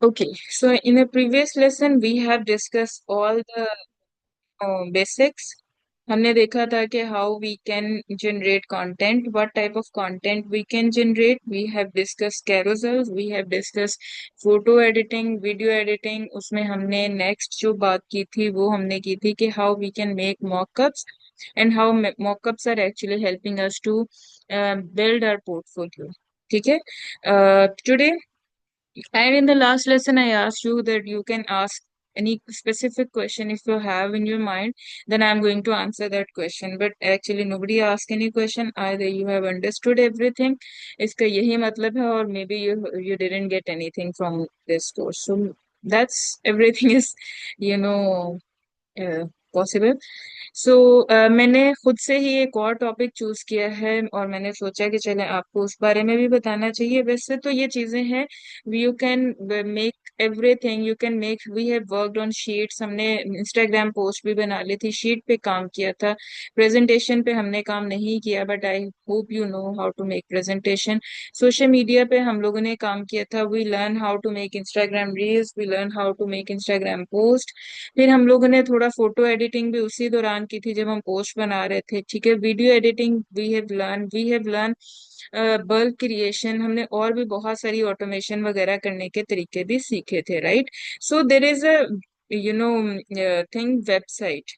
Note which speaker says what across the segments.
Speaker 1: Okay, so in the previous lesson we have discussed all the basics. हमने देखा था कि how we can generate content, what type of content we can generate. We have discussed carousels, we have discussed photo editing, video editing. उसमें हमने next जो बात की थी वो हमने की थी कि how we can make mockups and how mockups are actually helping us to build our portfolio. ठीक है? Today and in the last lesson, I asked you that you can ask any specific question if you have in your mind, then I'm going to answer that question. But actually, nobody asked any question. Either you have understood everything, इसका यही मतलब है, or maybe you didn't get anything from this course. So that's everything is, you know, possible. So मैंने खुद से ही एक और topic choose किया है और मैंने सोचा कि चले आपको उस बारे में भी बताना चाहिए. वैसे तो ये चीजें हैं, you can make everything, you can make. We have worked on sheets, हमने इंस्टाग्राम पोस्ट भी बना ली थी, शीट पे काम किया था. प्रेजेंटेशन पे हमने काम नहीं किया, but I hope you know how to make presentation. Social media पे हम लोगों ने काम किया था. We learn how to make Instagram reels, we learn how to make Instagram post. फिर हम लोगों ने थोड़ा फोटो एडिटिंग भी उसी दौरान की थी जब हम पोस्ट बना रहे थे. ठीक है, video editing we have learn bulk creation, हमने और भी बहुत सारी ऑटोमेशन वगैरह करने के तरीके भी सीखे थे, right? So there is a you know thing website.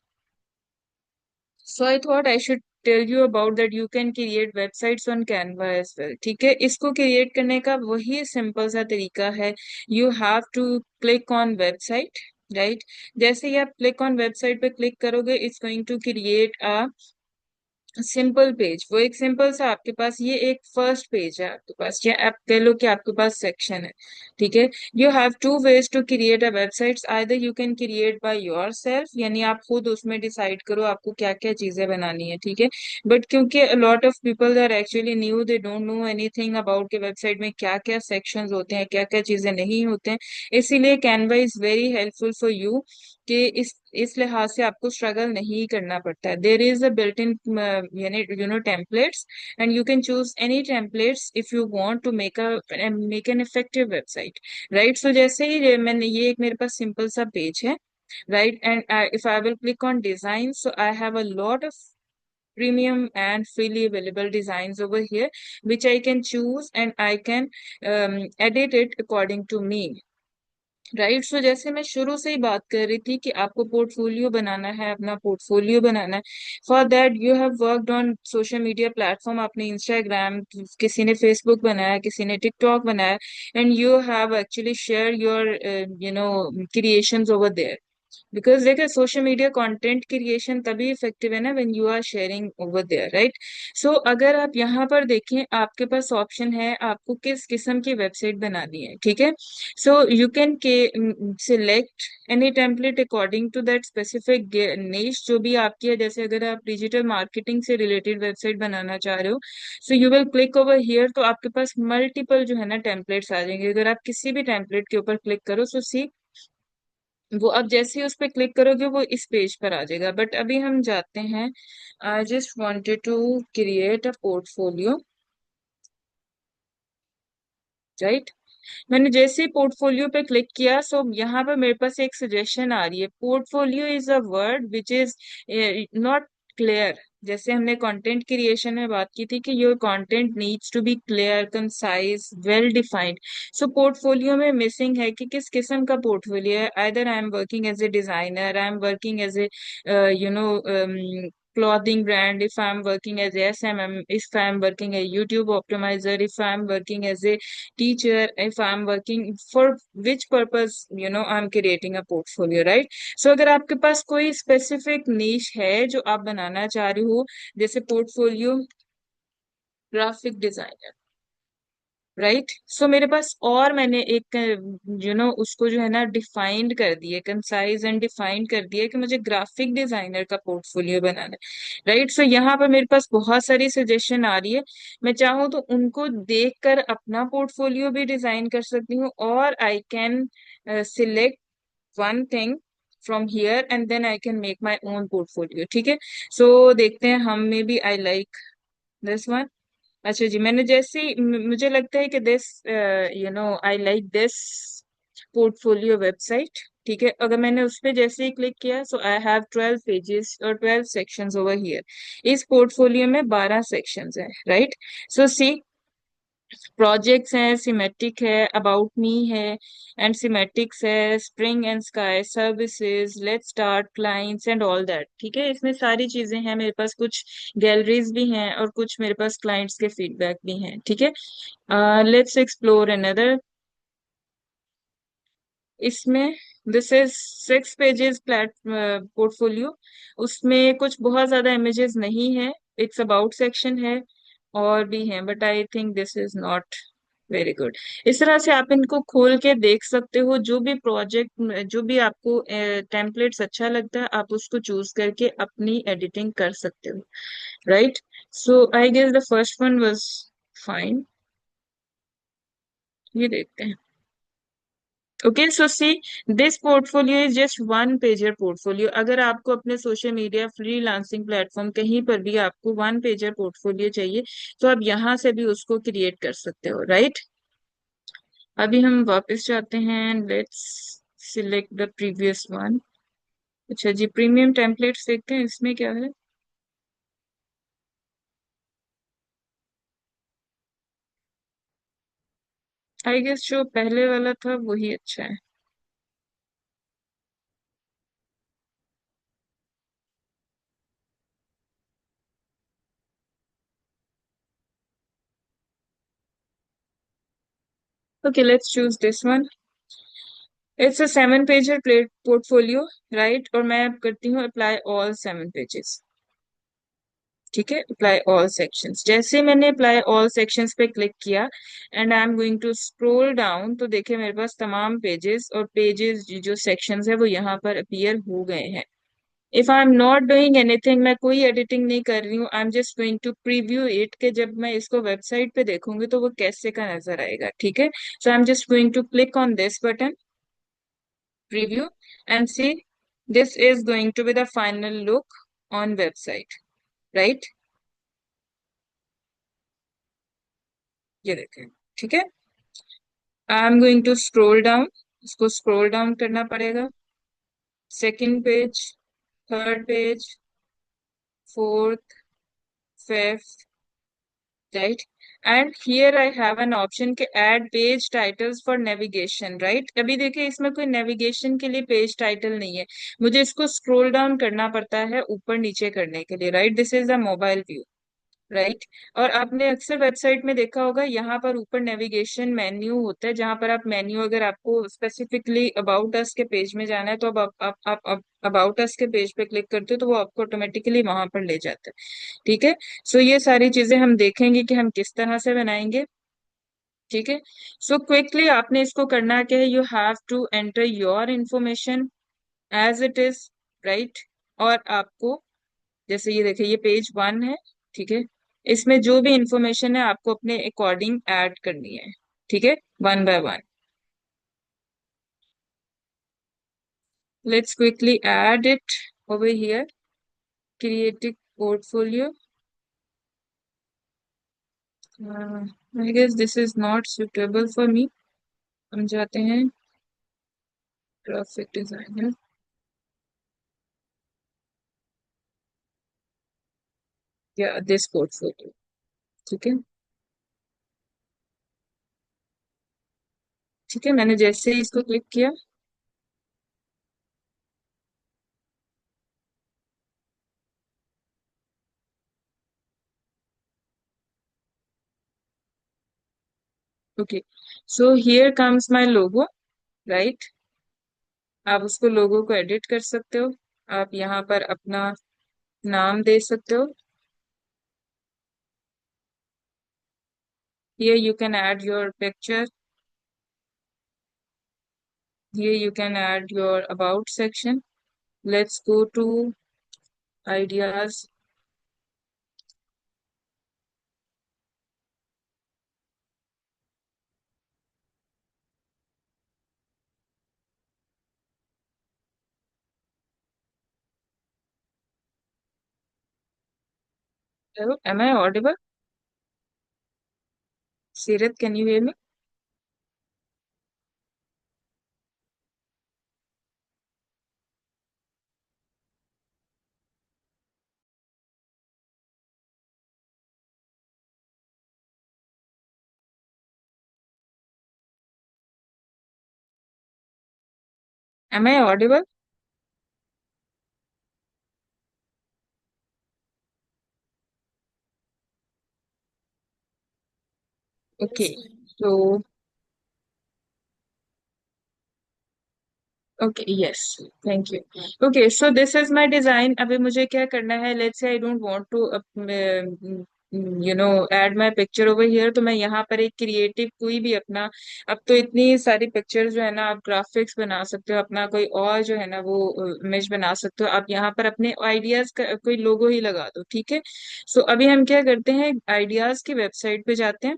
Speaker 1: So I thought I should tell you about that you can create websites on Canva as well. ठीक है, इसको क्रिएट करने का वही सिंपल सा तरीका है. You have to click on website, right? जैसे ही आप क्लिक ऑन वेबसाइट पे क्लिक करोगे, it's going to create a simple page. वो एक सिंपल सा आपके पास ये एक फर्स्ट पेज है आपके पास, या आप कह लो कि आपके पास सेक्शन है. ठीक है, you have two ways to create a website. Either you can create by yourself, यानी आप खुद उसमें डिसाइड करो आपको क्या क्या चीजें बनानी है. ठीक है, बट क्योंकि lot of people are actually new, they don't know anything about के वेबसाइट में क्या क्या सेक्शंस होते हैं, क्या क्या चीजें नहीं होते हैं. इसीलिए Canva is very helpful for you कि इस लिहाज से आपको स्ट्रगल नहीं करना पड़ता है. देर इज अ बिल्ट इन यानी templates, and you can choose any templates if you want to make an effective website, right? So जैसे ही मैंने ये एक मेरे पास सिंपल सा पेज है, right? And if I will click on design, so I have a lot of premium and freely available designs over here, which I can choose and I can edit it according to me. Right, so जैसे मैं शुरू से ही बात कर रही थी कि आपको पोर्टफोलियो बनाना है, अपना पोर्टफोलियो बनाना है. For that you have worked on social media platform. आपने इंस्टाग्राम, किसी ने फेसबुक बनाया, किसी ने टिकटॉक बनाया, and you have actually share your creations over there. Because देखिए, सोशल मीडिया कंटेंट क्रिएशन तभी इफेक्टिव है ना when you are sharing over there, right? So अगर आप यहाँ पर देखें, आपके पास ऑप्शन है आपको किस किस्म की वेबसाइट बनानी है. ठीक है, सो यू कैन के select any template according to that specific niche जो भी आपकी है. जैसे अगर आप डिजिटल मार्केटिंग से रिलेटेड वेबसाइट बनाना चाह रहे हो, so you will click over here, तो आपके पास मल्टीपल जो है ना टेम्पलेट्स आ जाएंगे. अगर आप किसी भी टेम्पलेट के ऊपर क्लिक करो, सो सी वो अब जैसे ही उस पर क्लिक करोगे वो इस पेज पर आ जाएगा. बट अभी हम जाते हैं. I just wanted to create a portfolio, right? मैंने जैसे ही पोर्टफोलियो पे क्लिक किया, सो यहाँ पर मेरे पास एक सजेशन आ रही है. Portfolio is a word which is not clear. जैसे हमने कंटेंट क्रिएशन में बात की थी कि your content needs to be clear, concise, well defined. So portfolio में मिसिंग है कि किस किस्म का पोर्टफोलियो है. Either I am working as a designer, I am working as a you know clothing brand, if I'm working as SMM, if I'm working a YouTube optimizer, if I'm working as a teacher, if I'm working for which purpose, I'm creating a portfolio, right? So अगर आपके पास कोई specific niche है जो आप बनाना चाह रहे हो, जैसे portfolio ग्राफिक डिजाइनर, राइट? सो मेरे पास और मैंने एक उसको जो है ना डिफाइंड कर दिया, कंसाइज एंड डिफाइंड कर दिया कि मुझे ग्राफिक डिजाइनर का पोर्टफोलियो बनाना है, राइट? सो यहाँ पर मेरे पास बहुत सारी सजेशन आ रही है. मैं चाहूँ तो उनको देखकर अपना पोर्टफोलियो भी डिजाइन कर सकती हूँ, और I can select one thing from here and then I can make my own portfolio. ठीक है, सो देखते हैं हम. Maybe I like this one. अच्छा जी, मैंने जैसे ही मुझे लगता है कि this I like this portfolio website. ठीक है, अगर मैंने उस पे जैसे ही क्लिक किया, सो आई हैव 12 पेजेस और 12 सेक्शंस ओवर हियर। इस पोर्टफोलियो में 12 सेक्शंस हैं, राइट। सो सी, प्रोजेक्ट्स हैं, सिमेटिक है, अबाउट मी है, एंड सिमेटिक्स है, spring and sky services, let's start, clients and all that. ठीक है, इसमें सारी चीजें हैं मेरे पास, कुछ गैलरीज भी हैं और कुछ मेरे पास क्लाइंट्स के फीडबैक भी हैं। ठीक है, लेट्स एक्सप्लोर अनदर। इसमें this is 6 pages plate portfolio. उसमें कुछ बहुत ज्यादा इमेजेस नहीं है, इट्स अबाउट सेक्शन है और भी है, but I think this is not very good. इस तरह से आप इनको खोल के देख सकते हो, जो भी प्रोजेक्ट, जो भी आपको टेम्पलेट्स अच्छा लगता है, आप उसको चूज करके अपनी एडिटिंग कर सकते हो, right. So I guess the first one was fine. ये देखते हैं। Okay, so see, this portfolio is just one pager portfolio. अगर आपको अपने सोशल मीडिया फ्रीलांसिंग प्लेटफॉर्म कहीं पर भी आपको वन पेजर पोर्टफोलियो चाहिए, तो आप यहाँ से भी उसको क्रिएट कर सकते हो, राइट। अभी हम वापस जाते हैं, let's select the previous one. अच्छा जी, प्रीमियम टेम्पलेट्स देखते हैं इसमें क्या है। आई गेस जो पहले वाला था वही अच्छा है। Okay, let's choose this one. It's a 7 pager portfolio, right. और मैं अब करती हूँ अप्लाई ऑल 7 पेजेस। ठीक है, अप्लाई ऑल सेक्शंस। जैसे मैंने अप्लाई ऑल सेक्शंस पे क्लिक किया and I am going to scroll down, तो देखिए मेरे पास तमाम पेजेस और पेजेस जो सेक्शंस है वो यहाँ पर अपीयर हो गए हैं। If I am not doing anything, मैं कोई एडिटिंग नहीं कर रही हूँ, I am just going to preview it, के जब मैं इसको वेबसाइट पे देखूंगी तो वो कैसे का नजर आएगा। ठीक है, so I am just going to click on this button, preview, and see, this is going to be the final look on website, right. ये देखें। ठीक है, I am going to scroll down, इसको स्क्रॉल डाउन करना पड़ेगा। Second page, third page, fourth, fifth, right. And here I have an option के add page titles for navigation, right. अभी देखिए इसमें कोई नेविगेशन के लिए पेज टाइटल नहीं है, मुझे इसको स्क्रॉल डाउन करना पड़ता है ऊपर नीचे करने के लिए, right. This is the mobile view, right. और आपने अक्सर वेबसाइट में देखा होगा, यहाँ पर ऊपर नेविगेशन मेन्यू होता है, जहां पर आप मेन्यू, अगर आपको स्पेसिफिकली अबाउट अस के पेज में जाना है तो अब आप अबाउट अस के पेज पे क्लिक करते हो तो वो आपको ऑटोमेटिकली वहां पर ले जाता है। ठीक है, सो ये सारी चीजें हम देखेंगे कि हम किस तरह से बनाएंगे। ठीक है, सो क्विकली आपने इसको करना क्या है, you have to enter your information as it is, right. और आपको, जैसे ये देखिए ये पेज 1 है, ठीक है, इसमें जो भी इंफॉर्मेशन है आपको अपने अकॉर्डिंग ऐड करनी है। ठीक है, one by one, let's quickly add it over here, creative portfolio. I guess this is not suitable for me. हम जाते हैं ग्राफिक डिजाइनर, या दिस पोर्टफोलियो। ठीक है, ठीक है, मैंने जैसे ही इसको क्लिक किया, okay, so here comes my logo, right. आप उसको लोगो को एडिट कर सकते हो, आप यहाँ पर अपना नाम दे सकते हो। Here you can add your picture. Here you can add your about section. Let's go to ideas. Hello, am I audible? Sirat, can you hear me? Am I audible?
Speaker 2: Yes,
Speaker 1: Okay.
Speaker 2: ma'am.
Speaker 1: So okay, yes, thank you. Okay, so this is my design. अभी मुझे क्या करना है? Let's say I don't want to add my picture over here, तो मैं यहाँ पर एक क्रिएटिव कोई भी अपना, अब तो इतनी सारी पिक्चर्स जो है ना, आप ग्राफिक्स बना सकते हो, अपना कोई और जो है ना वो इमेज बना सकते हो। आप यहाँ पर अपने आइडियाज का कोई लोगो ही लगा दो, ठीक है। सो अभी हम क्या करते हैं, आइडियाज की वेबसाइट पे जाते हैं।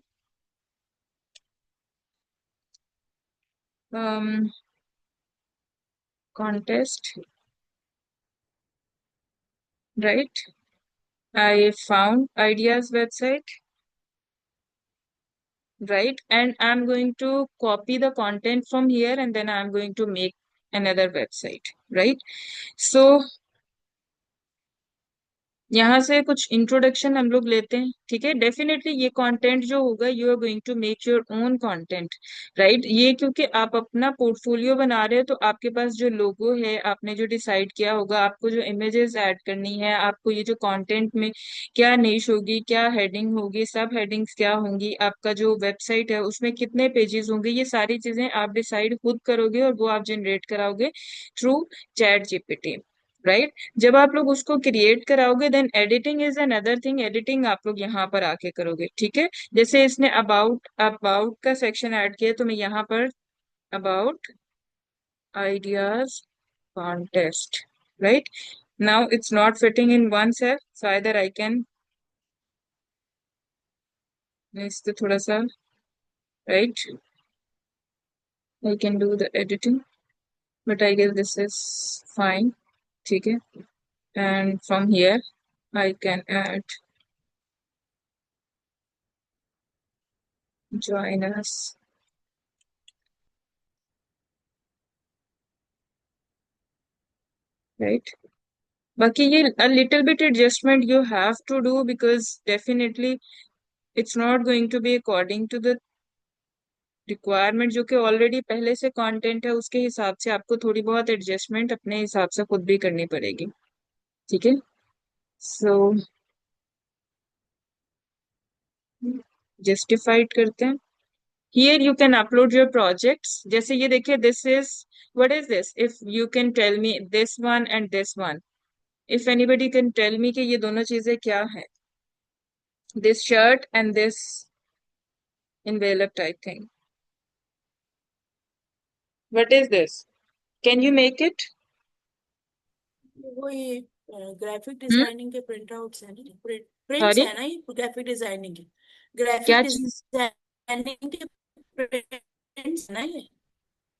Speaker 1: Contest, right, I found ideas website, right? And I'm going to copy the content from here and then I'm going to make another website, right? So यहाँ से कुछ इंट्रोडक्शन हम लोग लेते हैं, ठीक है। डेफिनेटली ये कंटेंट जो होगा, you are going to make your own content, right. ये क्योंकि आप अपना पोर्टफोलियो बना रहे हो, तो आपके पास जो लोगो है, आपने जो डिसाइड किया होगा, आपको जो इमेजेस ऐड करनी है, आपको ये जो कंटेंट में क्या निश होगी, क्या हेडिंग होगी, सब हेडिंग्स क्या होंगी, आपका जो वेबसाइट है उसमें कितने पेजेस होंगे, ये सारी चीजें आप डिसाइड खुद करोगे और वो आप जनरेट कराओगे थ्रू चैट जीपीटी, राइट। जब आप लोग उसको क्रिएट कराओगे, then editing is another thing. Editing आप लोग यहाँ पर आके करोगे, ठीक है। जैसे इसने अबाउट अबाउट का सेक्शन ऐड किया, तो मैं यहाँ पर about ideas contest, right. Now it's not fitting in one cell, so either I can, इसको थोड़ा सा, right, I can do the editing, but I guess this is fine, ठीक है। And from here I can add join us, right. बाकी ये a little bit adjustment you have to do because definitely it's not going to be according to the requirement, जो कि already पहले से content है, उसके हिसाब से आपको थोड़ी बहुत एडजस्टमेंट अपने हिसाब से खुद भी करनी पड़ेगी, ठीक है। सो जस्टिफाइड करते हैं। Here you can upload your projects, जैसे ये देखिए, this is, what is this, if you can tell me this one and this one, if anybody can tell me कि ये दोनों चीजें क्या है, this shirt and this enveloped, I think. What is this? Can you make it?
Speaker 2: वो ये graphic
Speaker 1: Hmm?
Speaker 2: Designing के print outs है ना, प्रिंट्स
Speaker 1: Sorry,
Speaker 2: है ना, ये ग्राफिक डिजाइनिंग की, ग्राफिक
Speaker 1: क्या चीज?
Speaker 2: डिजाइनिंग के प्रिंट्स है ना ये,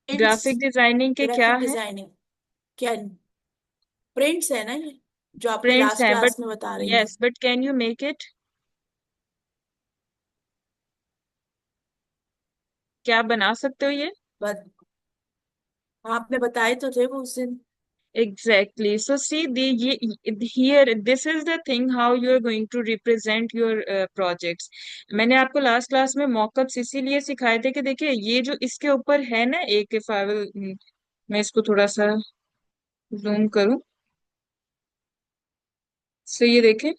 Speaker 2: प्रिंट्स,
Speaker 1: ग्राफिक डिजाइनिंग के क्या
Speaker 2: ग्राफिक
Speaker 1: है?
Speaker 2: डिजाइनिंग क्या, प्रिंट्स है ना ये, जो आपने
Speaker 1: प्रिंट्स
Speaker 2: लास्ट
Speaker 1: हैं, बट
Speaker 2: क्लास में बता रही थी।
Speaker 1: Yes, but can you make it? क्या आप बना सकते हो ये?
Speaker 2: बट आपने बताए तो थे वो उस दिन।
Speaker 1: Exactly. So see, here this is the thing how you are going to represent your projects. मैंने आपको लास्ट क्लास में मॉकअप्स इसीलिए सिखाए थे कि देखिए ये जो इसके ऊपर है ना, एक, इफ आई विल, मैं इसको थोड़ा सा जूम करूं, सो ये देखें,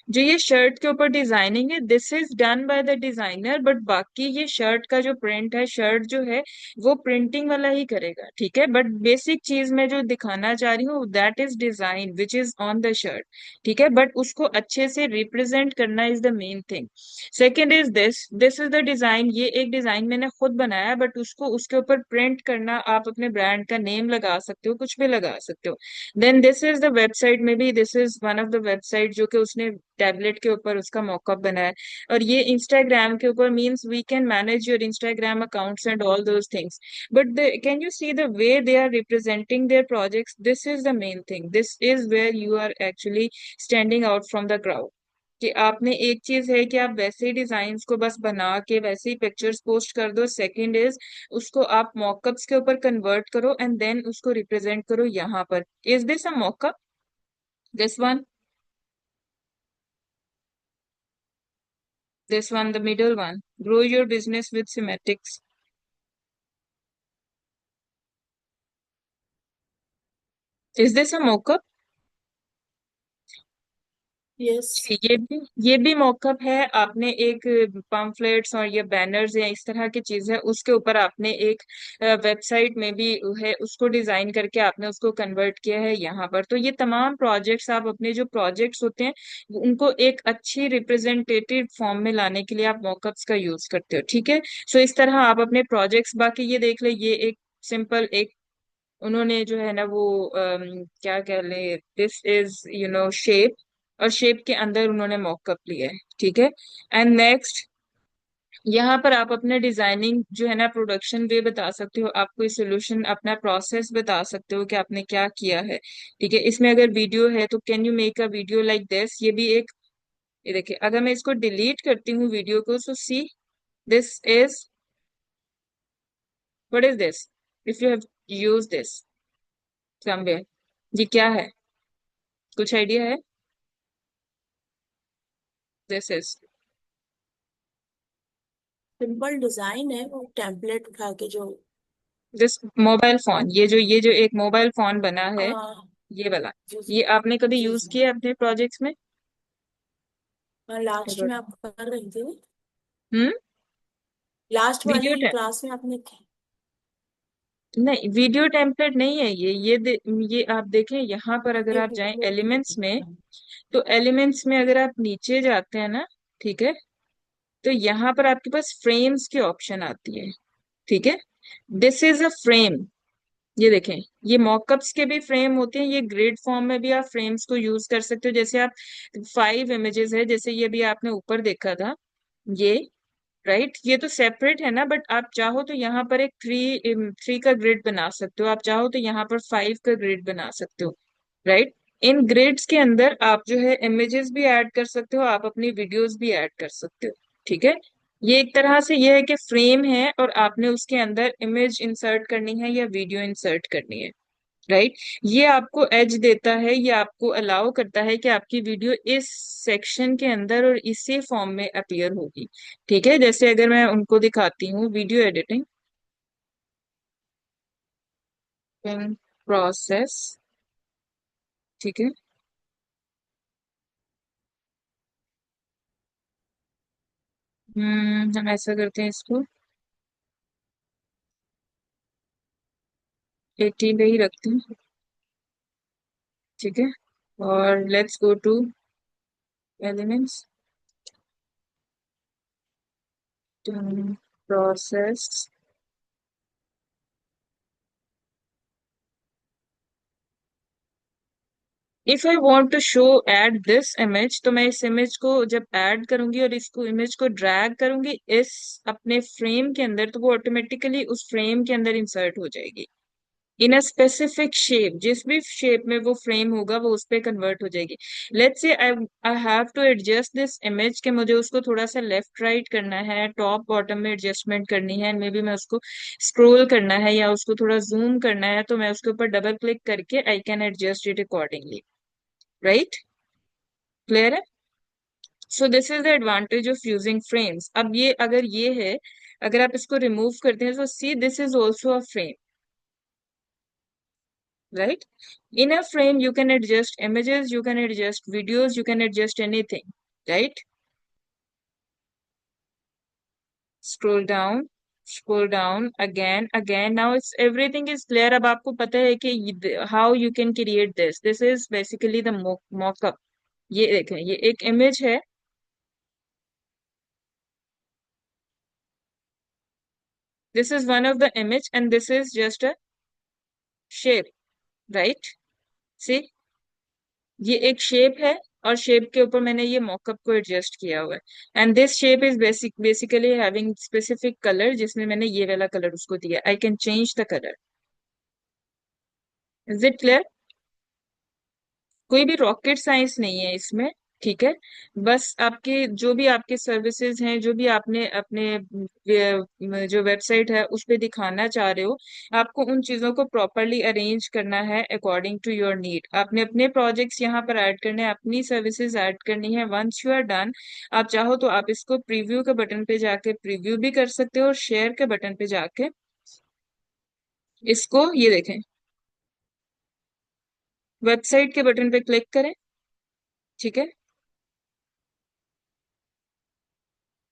Speaker 1: जो ये शर्ट के ऊपर डिजाइनिंग है, this is done by the designer, but बाकी ये शर्ट का जो प्रिंट है, शर्ट जो है वो प्रिंटिंग वाला ही करेगा, ठीक है। बट बेसिक चीज मैं जो दिखाना चाह रही हूँ, that is design which is on the shirt, ठीक है। बट उसको अच्छे से रिप्रेजेंट करना is the main thing. Second is this, this is the design, ये एक डिजाइन मैंने खुद बनाया, बट उसको उसके ऊपर प्रिंट करना, आप अपने ब्रांड का नेम लगा सकते हो, कुछ भी लगा सकते हो। Then this is the website, maybe this is one of the website जो कि उसने टैबलेट के ऊपर उसका मॉकअप बनाया है। और ये इंस्टाग्राम के ऊपर, means we can manage your Instagram accounts and all those things, but can you see the way they are representing their projects, this is the main thing, this is where you are actually standing out from the crowd. कि आपने, एक चीज है कि आप वैसे ही designs को बस बना के वैसे ही पिक्चर्स पोस्ट कर दो, सेकंड इज उसको आप मॉकअप्स के ऊपर कन्वर्ट करो एंड देन उसको रिप्रेजेंट करो यहाँ पर। Is this a mock-up, this one, this one, the middle one, grow your business with semantics. Is this a mockup?
Speaker 2: Yes.
Speaker 1: जी, ये भी मॉकअप है। आपने एक पम्फलेट्स और ये बैनर्स या इस तरह की चीज है, उसके ऊपर आपने एक वेबसाइट में भी है उसको डिजाइन करके आपने उसको कन्वर्ट किया है यहाँ पर। तो ये तमाम प्रोजेक्ट्स आप अपने जो प्रोजेक्ट्स होते हैं उनको एक अच्छी रिप्रेजेंटेटिव फॉर्म में लाने के लिए आप मॉकअप्स का यूज करते हो, ठीक है। सो इस तरह आप अपने प्रोजेक्ट्स, बाकी ये देख ले, ये एक सिंपल एक उन्होंने जो है ना वो क्या कह ले, दिस इज शेप, और शेप के अंदर उन्होंने मॉकअप लिया है, ठीक है। एंड नेक्स्ट, यहाँ पर आप अपने डिजाइनिंग जो है ना प्रोडक्शन वे बता सकते हो, आप कोई सोल्यूशन अपना प्रोसेस बता सकते हो कि आपने क्या किया है, ठीक है। इसमें अगर वीडियो है तो can you make a video like this, ये भी एक, ये देखिए अगर मैं इसको डिलीट करती हूँ वीडियो को, so see this is, what is this, if you have use this somewhere, ये क्या है, कुछ आइडिया है? दिस इज
Speaker 2: सिंपल डिजाइन है, वो टेम्पलेट उठा के जो।
Speaker 1: दिस मोबाइल फोन, ये जो एक मोबाइल फोन बना है,
Speaker 2: हाँ।
Speaker 1: ये वाला,
Speaker 2: जी जी।
Speaker 1: ये आपने कभी
Speaker 2: जी
Speaker 1: यूज
Speaker 2: जी।
Speaker 1: किया है अपने प्रोजेक्ट्स में?
Speaker 2: हाँ, लास्ट में आप कर रही थी।
Speaker 1: हम्म।
Speaker 2: लास्ट
Speaker 1: वीडियो
Speaker 2: वाली
Speaker 1: टे,
Speaker 2: क्लास में आपने
Speaker 1: नहीं, वीडियो टेम्पलेट नहीं है ये आप देखें यहाँ पर, अगर आप जाएं एलिमेंट्स में, तो एलिमेंट्स में अगर आप नीचे जाते हैं ना, ठीक है, तो यहाँ पर आपके पास फ्रेम्स की ऑप्शन आती है, ठीक है। दिस इज अ फ्रेम, ये देखें, ये मॉकअप्स के भी फ्रेम होते हैं, ये ग्रिड फॉर्म में भी आप फ्रेम्स को यूज कर सकते हो। जैसे आप 5 इमेजेस है, जैसे ये भी आपने ऊपर देखा था, ये राइट, ये तो सेपरेट है ना, बट आप चाहो तो यहाँ पर एक थ्री थ्री का ग्रिड बना सकते हो, आप चाहो तो यहाँ पर 5 का ग्रिड बना सकते हो, राइट। इन ग्रिड्स के अंदर आप जो है इमेजेस भी ऐड कर सकते हो, आप अपनी वीडियोस भी ऐड कर सकते हो, ठीक है। ये एक तरह से ये है कि फ्रेम है और आपने उसके अंदर इमेज इंसर्ट करनी है या वीडियो इंसर्ट करनी है, राइट। ये आपको एज देता है, ये आपको अलाउ करता है कि आपकी वीडियो इस सेक्शन के अंदर और इसी फॉर्म में अपीयर होगी, ठीक है। जैसे अगर मैं उनको दिखाती हूँ वीडियो एडिटिंग प्रोसेस, ठीक है। हम ऐसा करते हैं, इसको 18 पे ही रखते हैं, ठीक है। और let's go to elements, process. If I want to show add this image, तो मैं इस इमेज को जब ऐड करूंगी और इसको इमेज को ड्रैग करूंगी इस अपने फ्रेम के अंदर, तो वो ऑटोमेटिकली उस फ्रेम के अंदर इंसर्ट हो जाएगी इन अ स्पेसिफिक शेप, जिस भी शेप में वो फ्रेम होगा वो उस पे कन्वर्ट हो जाएगी। Let's say I I have to adjust this image, के मुझे उसको थोड़ा सा लेफ्ट राइट करना है, टॉप बॉटम में एडजस्टमेंट करनी है, मे बी मैं उसको स्क्रॉल करना है या उसको थोड़ा जूम करना है, तो मैं उसके ऊपर डबल क्लिक करके I can adjust it accordingly, right. Clear है? So this is the advantage of using frames. अब ये अगर ये है, अगर आप इसको रिमूव करते हैं तो सी this is also a frame, right? In a frame you can adjust images, you can adjust videos, you can adjust anything, right? Scroll down, scroll down again, again, now it's everything is clear। अब आपको पता है कि how you can create this is basically the mockup। ये देखें, ये एक image है, this is one of the image and this is just a shape, right? See, ये एक शेप है और शेप के ऊपर मैंने ये मॉकअप को एडजस्ट किया हुआ है, and this shape is basically having specific colour, जिसमें मैंने ये वाला कलर उसको दिया, I can change the colour. Is it clear? कोई भी रॉकेट साइंस नहीं है इसमें, ठीक है। बस आपके जो भी आपके सर्विसेज हैं, जो भी आपने अपने जो वेबसाइट है उस पे दिखाना चाह रहे हो, आपको उन चीजों को प्रॉपरली अरेंज करना है अकॉर्डिंग टू योर नीड। आपने अपने प्रोजेक्ट्स यहाँ पर ऐड करने हैं, अपनी सर्विसेज ऐड करनी है। वंस यू आर डन, आप चाहो तो आप इसको प्रीव्यू के बटन पे जाके प्रीव्यू भी कर सकते हो और शेयर के बटन पे जाके इसको, ये देखें, वेबसाइट के बटन पे क्लिक करें। ठीक है,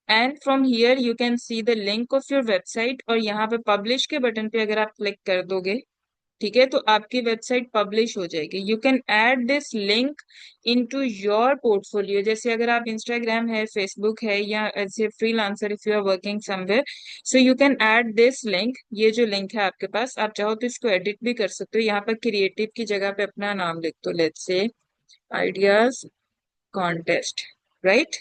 Speaker 1: and from here you can see the link of your website, और यहाँ पे पब्लिश के बटन पे अगर आप क्लिक कर दोगे, ठीक है, तो आपकी वेबसाइट पब्लिश हो जाएगी। You can add this link into your portfolio. जैसे अगर आप इंस्टाग्राम है, फेसबुक है, या as a freelancer if you are working somewhere, so you can add this link. ये जो लिंक है आपके पास, आप चाहो तो इसको एडिट भी कर सकते हो। यहाँ पर क्रिएटिव की जगह पे अपना नाम लिख दो, let's say ideas contest, right.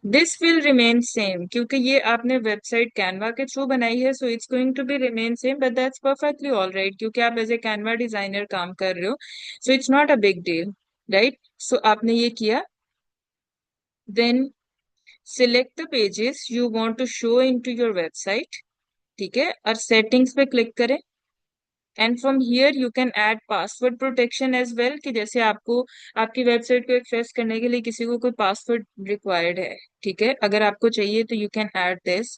Speaker 1: This will remain same, क्योंकि ये आपने वेबसाइट कैनवा के थ्रू बनाई है, so it's going to be remain same, but that's perfectly all right, क्योंकि आप एज ए कैनवा डिजाइनर काम कर रहे हो, so it's not a big deal, right. सो आपने ये किया, then select the pages you want to show into your website. ठीक है, और सेटिंग्स पे क्लिक करें, and from here you can add password protection as well, कि जैसे आपको आपकी वेबसाइट को एक्सेस करने के लिए किसी को कोई पासवर्ड रिक्वायर्ड है, ठीक है, अगर आपको चाहिए तो you can add this.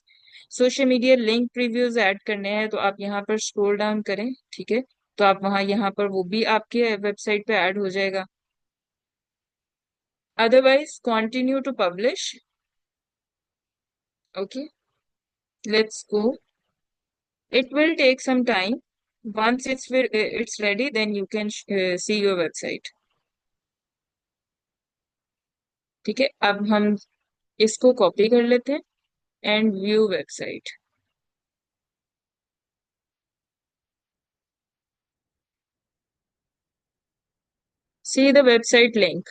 Speaker 1: Social media link previews add करने हैं, तो आप यहाँ पर स्क्रॉल डाउन करें, ठीक है, तो आप वहां यहाँ पर वो भी आपके वेबसाइट पे ऐड हो जाएगा। Otherwise continue to publish. Okay, let's go. It will take some time. Once it's ready, then you can see your website. ठीक है, अब हम इसको कॉपी कर लेते हैं and view website. See the website link.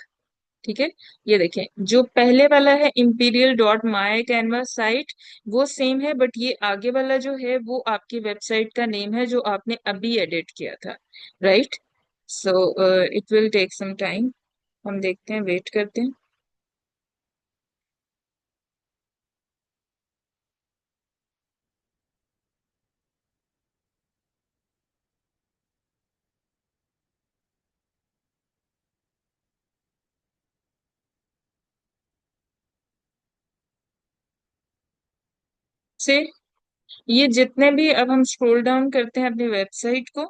Speaker 1: ठीक है, ये देखें, जो पहले वाला है imperial.mycanvas साइट, वो सेम है, बट ये आगे वाला जो है वो आपकी वेबसाइट का नेम है जो आपने अभी एडिट किया था, right. So it will take some time, हम देखते हैं, वेट करते हैं। से ये जितने भी, अब हम स्क्रॉल डाउन करते हैं अपनी वेबसाइट को,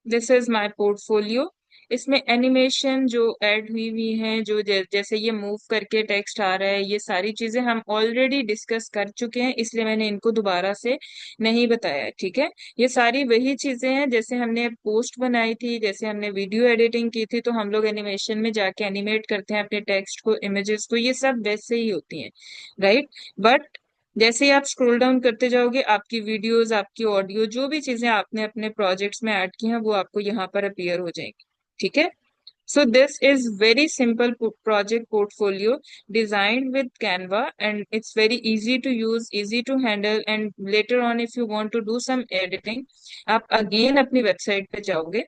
Speaker 1: दिस इज माय पोर्टफोलियो। इसमें एनिमेशन जो ऐड हुई हुई है, जो जैसे ये मूव करके टेक्स्ट आ रहा है, ये सारी चीजें हम ऑलरेडी डिस्कस कर चुके हैं, इसलिए मैंने इनको दोबारा से नहीं बताया, ठीक है। ये सारी वही चीजें हैं, जैसे हमने पोस्ट बनाई थी, जैसे हमने वीडियो एडिटिंग की थी, तो हम लोग एनिमेशन में जाके एनिमेट करते हैं अपने टेक्स्ट को, इमेजेस को, ये सब वैसे ही होती हैं, राइट। बट जैसे ही आप स्क्रॉल डाउन करते जाओगे, आपकी वीडियोस, आपकी ऑडियो, जो भी चीजें आपने अपने प्रोजेक्ट्स में ऐड की हैं, वो आपको यहाँ पर अपीयर हो जाएंगी, ठीक है। So this is very simple project portfolio designed with Canva, and it's very easy to use, easy to handle, and later on if you want to do some editing, आप अगेन अपनी website पे जाओगे,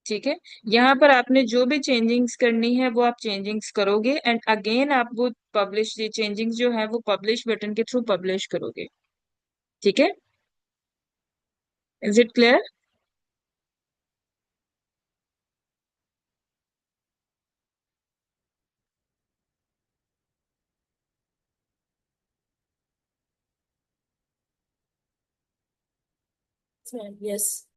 Speaker 1: ठीक है, यहाँ पर आपने जो भी चेंजिंग्स करनी है वो आप चेंजिंग्स करोगे, एंड अगेन आप वो पब्लिश, ये चेंजिंग्स जो है वो पब्लिश बटन के थ्रू पब्लिश करोगे, ठीक है। Is it clear?
Speaker 2: Yes.